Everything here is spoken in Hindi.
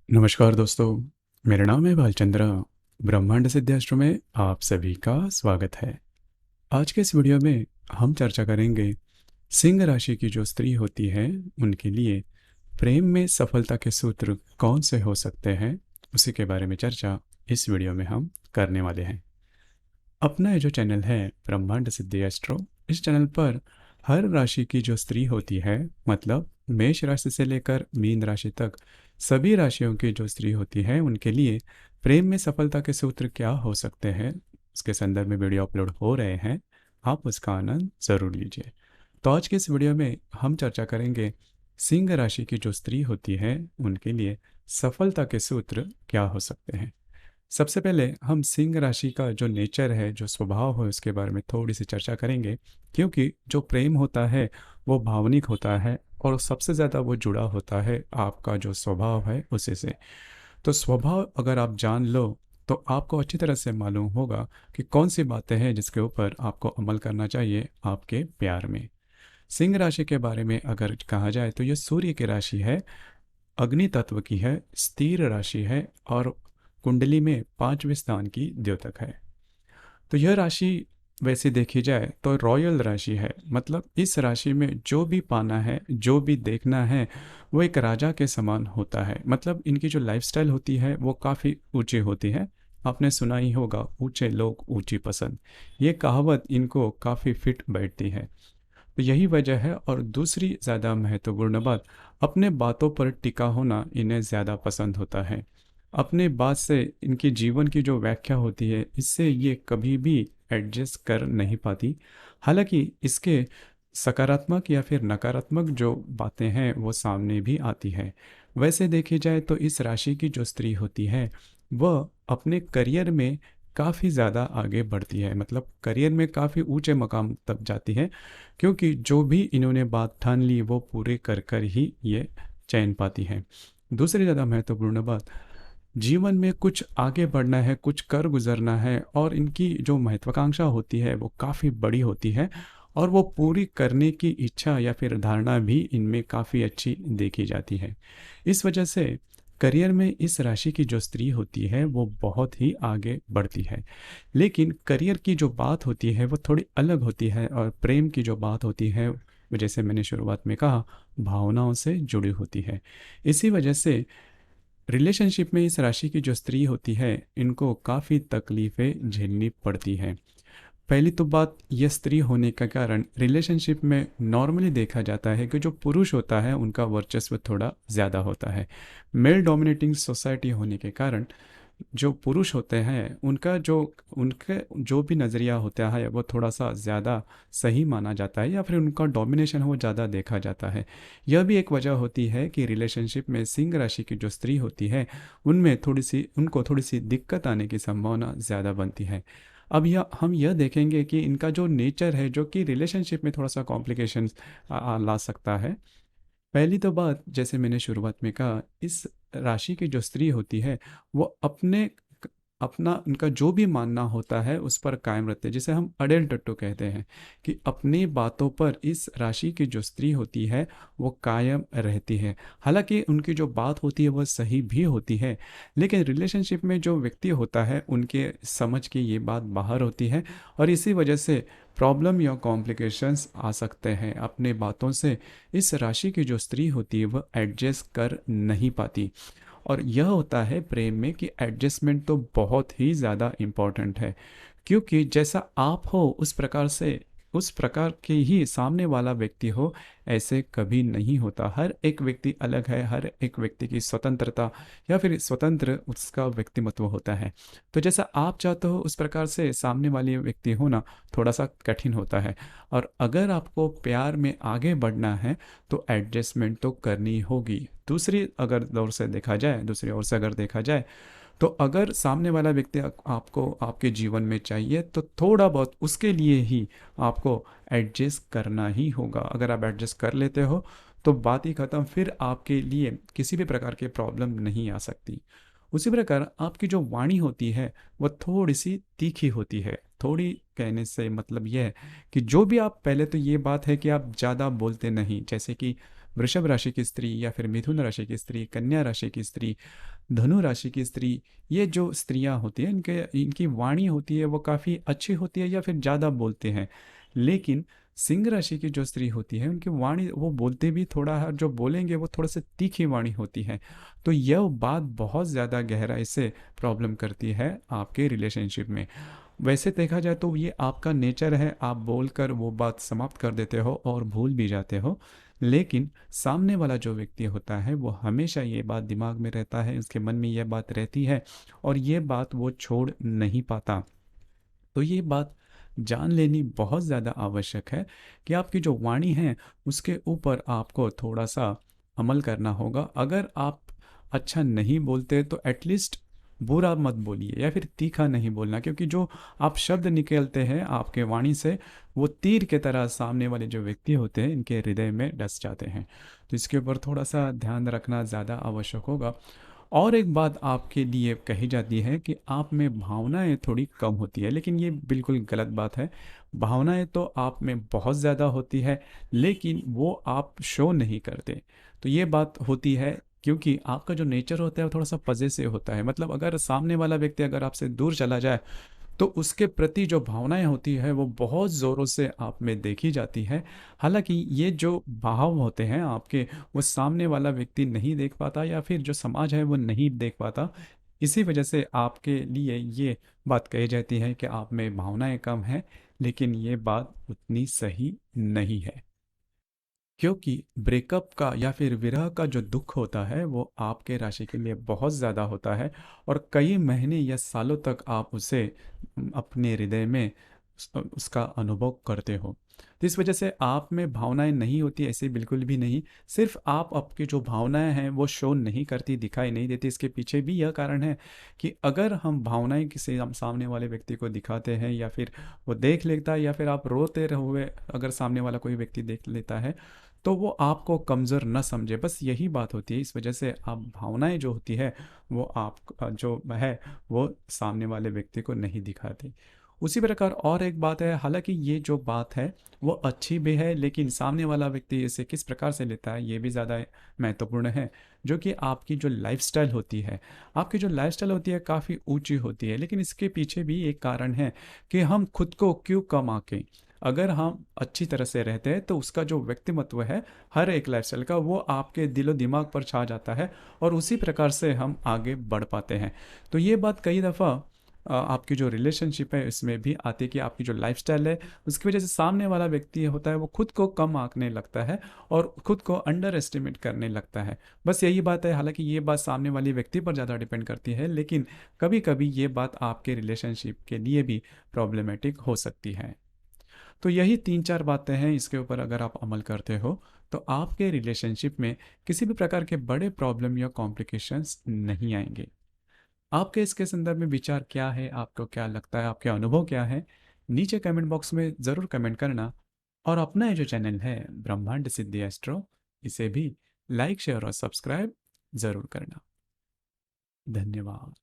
नमस्कार दोस्तों, मेरा नाम है भालचंद्र। ब्रह्मांड सिद्धाश्र में आप सभी का स्वागत है। आज के इस वीडियो में हम चर्चा करेंगे सिंह राशि की जो स्त्री होती है उनके लिए प्रेम में सफलता के सूत्र कौन से हो सकते हैं, उसी के बारे में चर्चा इस वीडियो में हम करने वाले हैं। अपना ये जो चैनल है ब्रह्मांड सिद्धि एस्ट्रो, इस चैनल पर हर राशि की जो स्त्री होती है, मतलब मेष राशि से लेकर मीन राशि तक सभी राशियों की जो स्त्री होती है उनके लिए प्रेम में सफलता के सूत्र क्या हो सकते हैं, उसके संदर्भ में वीडियो अपलोड हो रहे हैं। आप उसका आनंद ज़रूर लीजिए। तो आज के इस वीडियो में हम चर्चा करेंगे सिंह राशि की जो स्त्री होती है उनके लिए सफलता के सूत्र क्या हो सकते हैं। सबसे पहले हम सिंह राशि का जो नेचर है, जो स्वभाव है, उसके बारे में थोड़ी सी चर्चा करेंगे, क्योंकि जो प्रेम होता है वो भावनिक होता है और सबसे ज़्यादा वो जुड़ा होता है आपका जो स्वभाव है उसी से। तो स्वभाव अगर आप जान लो तो आपको अच्छी तरह से मालूम होगा कि कौन सी बातें हैं जिसके ऊपर आपको अमल करना चाहिए आपके प्यार में। सिंह राशि के बारे में अगर कहा जाए तो ये सूर्य की राशि है, अग्नि तत्व की है, स्थिर राशि है और कुंडली में पांचवें स्थान की द्योतक है। तो यह राशि वैसे देखी जाए तो रॉयल राशि है, मतलब इस राशि में जो भी पाना है, जो भी देखना है, वो एक राजा के समान होता है। मतलब इनकी जो लाइफस्टाइल होती है वो काफ़ी ऊंची होती है। आपने सुना ही होगा, ऊंचे लोग ऊंची पसंद। ये कहावत इनको काफ़ी फिट बैठती है। तो यही वजह है। और दूसरी ज़्यादा महत्वपूर्ण बात, अपने बातों पर टिका होना इन्हें ज़्यादा पसंद होता है। अपने बात से इनके जीवन की जो व्याख्या होती है, इससे ये कभी भी एडजस्ट कर नहीं पाती। हालांकि इसके सकारात्मक या फिर नकारात्मक जो बातें हैं वो सामने भी आती है। वैसे देखी जाए तो इस राशि की जो स्त्री होती है वह अपने करियर में काफ़ी ज़्यादा आगे बढ़ती है, मतलब करियर में काफ़ी ऊंचे मकाम तक जाती है, क्योंकि जो भी इन्होंने बात ठान ली वो पूरे कर कर ही ये चैन पाती है। दूसरी ज़्यादा महत्वपूर्ण बात, जीवन में कुछ आगे बढ़ना है, कुछ कर गुजरना है और इनकी जो महत्वाकांक्षा होती है वो काफ़ी बड़ी होती है और वो पूरी करने की इच्छा या फिर धारणा भी इनमें काफ़ी अच्छी देखी जाती है। इस वजह से करियर में इस राशि की जो स्त्री होती है वो बहुत ही आगे बढ़ती है। लेकिन करियर की जो बात होती है वो थोड़ी अलग होती है और प्रेम की जो बात होती है वो, जैसे मैंने शुरुआत में कहा, भावनाओं से जुड़ी होती है। इसी वजह से रिलेशनशिप में इस राशि की जो स्त्री होती है इनको काफ़ी तकलीफ़ें झेलनी पड़ती हैं। पहली तो बात, यह स्त्री होने का कारण रिलेशनशिप में नॉर्मली देखा जाता है कि जो पुरुष होता है उनका वर्चस्व थोड़ा ज़्यादा होता है। मेल डोमिनेटिंग सोसाइटी होने के कारण जो पुरुष होते हैं उनका जो उनके जो भी नज़रिया होता है वो थोड़ा सा ज़्यादा सही माना जाता है या फिर उनका डोमिनेशन हो ज़्यादा देखा जाता है। यह भी एक वजह होती है कि रिलेशनशिप में सिंह राशि की जो स्त्री होती है उनमें उनको थोड़ी सी दिक्कत आने की संभावना ज़्यादा बनती है। अब यह हम यह देखेंगे कि इनका जो नेचर है जो कि रिलेशनशिप में थोड़ा सा कॉम्प्लिकेशन ला सकता है। पहली तो बात, जैसे मैंने शुरुआत में कहा, इस राशि की जो स्त्री होती है वो अपना उनका जो भी मानना होता है उस पर कायम रहते हैं, जिसे हम अडेल टट्टू कहते हैं, कि अपनी बातों पर इस राशि की जो स्त्री होती है वो कायम रहती है। हालांकि उनकी जो बात होती है वह सही भी होती है, लेकिन रिलेशनशिप में जो व्यक्ति होता है उनके समझ की ये बात बाहर होती है और इसी वजह से प्रॉब्लम या कॉम्प्लिकेशंस आ सकते हैं। अपने बातों से इस राशि की जो स्त्री होती है वह एडजस्ट कर नहीं पाती। और यह होता है प्रेम में कि एडजस्टमेंट तो बहुत ही ज़्यादा इम्पॉर्टेंट है, क्योंकि जैसा आप हो उस प्रकार के ही सामने वाला व्यक्ति हो, ऐसे कभी नहीं होता। हर एक व्यक्ति अलग है, हर एक व्यक्ति की स्वतंत्रता या फिर स्वतंत्र उसका व्यक्तिमत्व होता है। तो जैसा आप चाहते हो उस प्रकार से सामने वाले व्यक्ति होना थोड़ा सा कठिन होता है। और अगर आपको प्यार में आगे बढ़ना है तो एडजस्टमेंट तो करनी होगी। दूसरी ओर से अगर देखा जाए तो अगर सामने वाला व्यक्ति आपको आपके जीवन में चाहिए तो थोड़ा बहुत उसके लिए ही आपको एडजस्ट करना ही होगा। अगर आप एडजस्ट कर लेते हो तो बात ही खत्म, फिर आपके लिए किसी भी प्रकार की प्रॉब्लम नहीं आ सकती। उसी प्रकार आपकी जो वाणी होती है वह थोड़ी सी तीखी होती है। थोड़ी कहने से मतलब यह है कि जो भी आप, पहले तो ये बात है कि आप ज़्यादा बोलते नहीं, जैसे कि वृषभ राशि की स्त्री या फिर मिथुन राशि की स्त्री, कन्या राशि की स्त्री, धनु राशि की स्त्री, ये जो स्त्रियां होती हैं इनके इनकी वाणी होती है वो काफ़ी अच्छी होती है या फिर ज़्यादा बोलते हैं। लेकिन सिंह राशि की जो स्त्री होती है उनकी वाणी, वो बोलते भी थोड़ा है, जो बोलेंगे वो थोड़ा सा तीखी वाणी होती है। तो यह बात बहुत ज़्यादा गहराई से प्रॉब्लम करती है आपके रिलेशनशिप में। वैसे देखा जाए तो ये आपका नेचर है, आप बोलकर वो बात समाप्त कर देते हो और भूल भी जाते हो। लेकिन सामने वाला जो व्यक्ति होता है वो हमेशा ये बात दिमाग में रहता है, उसके मन में यह बात रहती है और ये बात वो छोड़ नहीं पाता। तो ये बात जान लेनी बहुत ज़्यादा आवश्यक है कि आपकी जो वाणी है उसके ऊपर आपको थोड़ा सा अमल करना होगा। अगर आप अच्छा नहीं बोलते तो एटलीस्ट बुरा मत बोलिए या फिर तीखा नहीं बोलना, क्योंकि जो आप शब्द निकलते हैं आपके वाणी से वो तीर के तरह सामने वाले जो व्यक्ति होते हैं इनके हृदय में डस जाते हैं। तो इसके ऊपर थोड़ा सा ध्यान रखना ज़्यादा आवश्यक होगा। और एक बात आपके लिए कही जाती है कि आप में भावनाएं थोड़ी कम होती है, लेकिन ये बिल्कुल गलत बात है। भावनाएं तो आप में बहुत ज़्यादा होती है, लेकिन वो आप शो नहीं करते। तो ये बात होती है क्योंकि आपका जो नेचर होता है वो थोड़ा सा पजेसिव होता है। मतलब अगर सामने वाला व्यक्ति अगर आपसे दूर चला जाए तो उसके प्रति जो भावनाएं होती है वो बहुत ज़ोरों से आप में देखी जाती है। हालांकि ये जो भाव होते हैं आपके, वो सामने वाला व्यक्ति नहीं देख पाता या फिर जो समाज है वो नहीं देख पाता। इसी वजह से आपके लिए ये बात कही जाती है कि आप में भावनाएं कम हैं, लेकिन ये बात उतनी सही नहीं है। क्योंकि ब्रेकअप का या फिर विरह का जो दुख होता है वो आपके राशि के लिए बहुत ज़्यादा होता है और कई महीने या सालों तक आप उसे अपने हृदय में उसका अनुभव करते हो। तो इस वजह से आप में भावनाएं नहीं होती, ऐसे बिल्कुल भी नहीं। सिर्फ आप आपकी जो भावनाएं हैं वो शो नहीं करती, दिखाई नहीं देती। इसके पीछे भी यह कारण है कि अगर हम भावनाएं किसी हम सामने वाले व्यक्ति को दिखाते हैं या फिर वो देख लेता है या फिर आप रोते हुए अगर सामने वाला कोई व्यक्ति देख लेता है तो वो आपको कमज़ोर न समझे, बस यही बात होती है। इस वजह से आप भावनाएं जो होती है वो आप जो है वो सामने वाले व्यक्ति को नहीं दिखाते। उसी प्रकार और एक बात है, हालांकि ये जो बात है वो अच्छी भी है, लेकिन सामने वाला व्यक्ति इसे किस प्रकार से लेता है ये भी ज़्यादा महत्वपूर्ण है। जो कि आपकी जो लाइफस्टाइल होती है, आपकी जो लाइफस्टाइल होती है काफ़ी ऊंची होती है, लेकिन इसके पीछे भी एक कारण है कि हम खुद को क्यों कम आके, अगर हम अच्छी तरह से रहते हैं तो उसका जो व्यक्तिमत्व है हर एक लाइफस्टाइल का वो आपके दिलो दिमाग पर छा जाता है और उसी प्रकार से हम आगे बढ़ पाते हैं। तो ये बात कई दफ़ा आपकी जो रिलेशनशिप है इसमें भी आती है कि आपकी जो लाइफस्टाइल है उसकी वजह से सामने वाला व्यक्ति होता है वो खुद को कम आंकने लगता है और खुद को अंडर एस्टिमेट करने लगता है। बस यही बात है। हालांकि ये बात सामने वाले व्यक्ति पर ज़्यादा डिपेंड करती है, लेकिन कभी कभी ये बात आपके रिलेशनशिप के लिए भी प्रॉब्लमेटिक हो सकती है। तो यही 3-4 बातें हैं, इसके ऊपर अगर आप अमल करते हो तो आपके रिलेशनशिप में किसी भी प्रकार के बड़े प्रॉब्लम या कॉम्प्लिकेशंस नहीं आएंगे। आपके इसके संदर्भ में विचार क्या है, आपको क्या लगता है, आपके अनुभव क्या है? नीचे कमेंट बॉक्स में ज़रूर कमेंट करना। और अपना ये जो चैनल है ब्रह्मांड सिद्धि एस्ट्रो, इसे भी लाइक शेयर और सब्सक्राइब ज़रूर करना। धन्यवाद।